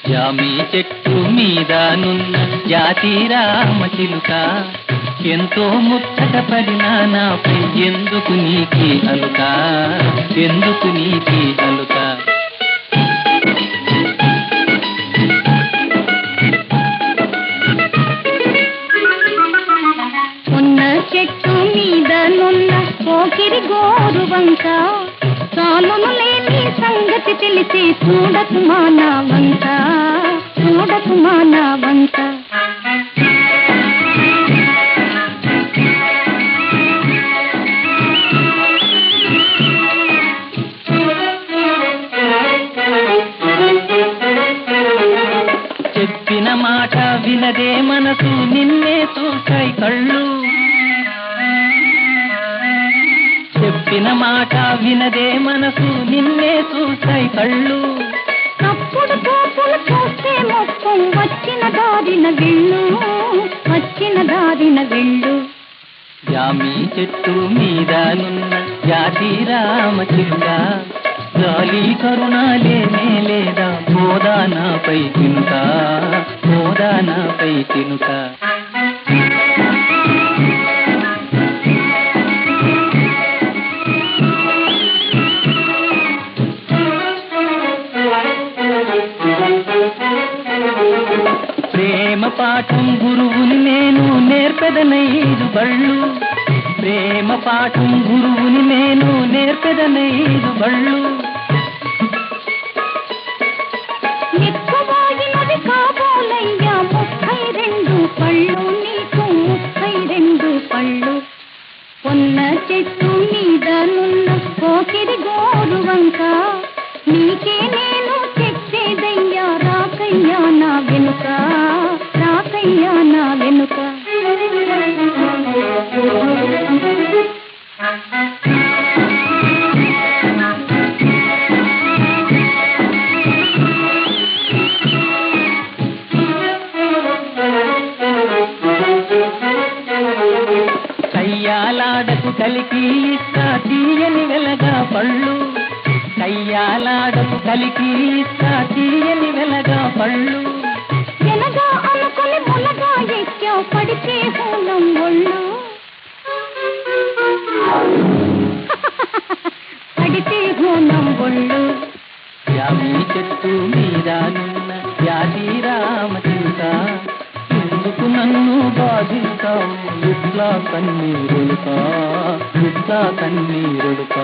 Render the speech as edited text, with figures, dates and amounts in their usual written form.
జామి చెట్టు మీద నున్న జాతి రామచిలుక, ఎంతో ముచ్చట పడినా నాపై ఎందుకు నీకి అలుక, ఎందుకు నీకి అలుక. ఉన్న చెట్టు మీద నున్న పోకిరి గోరువంక, చాలును లేని సంగతి తెలిసి చూడకు మానవంక, చూడకు మానవంక. చెప్పిన మాట వినదే మనసు నిన్నే చూసాయి కళ్ళు, చెప్పిన మాట వినదే మనసు నిన్నే చూసాయి కళ్ళు. తప్పుడు చూపులు చూస్తే మొత్తం వచ్చిన దారిన వెళ్ళు, వచ్చిన దారిన వెళ్ళు. జామి చెట్టు మీద నున్న జాతి రామచిలుక, జాలి కరుణ లేనే లేదా పోదా నాపై తినుక, పోదా నాపై తినుక. ప్రేమ పాఠం గురువుని నేను నేర్పెదనైదు బళ్ళు, ప్రేమ పాఠం గురువుని నేను నేర్పెదనైదు బళ్ళు. ఎక్కువాగినది కాబోలయ్యా 32 పళ్ళు, నీకు 32 పళ్ళు. కొన్న చెట్టు మీద నున్న పోకిరి గోరువంక, నీకే నేను చెప్పేదయ్యా రాకయ్యా నా వెనుక, రాకయ్యా నా వెనుక. కయ్యాలాడకు కలికి ఇస్తా తీయని వెలగా పళ్ళు, కయ్యాలాడకు కలికి ఇస్తా తీయని వెలగా పళ్ళు. వెనగా అనుకుని మునగా ఎక్కావు పడితే హూలం ఒళ్ళు, పడితే హూలం ఒళ్ళు. జామి చెట్టు మీద నున్న జాతి రామచిలుక, ఎందుకు నన్ను బాధిస్తావు ఇట్లా కన్నీరులుక, ఇట్లా కన్నీరులుక.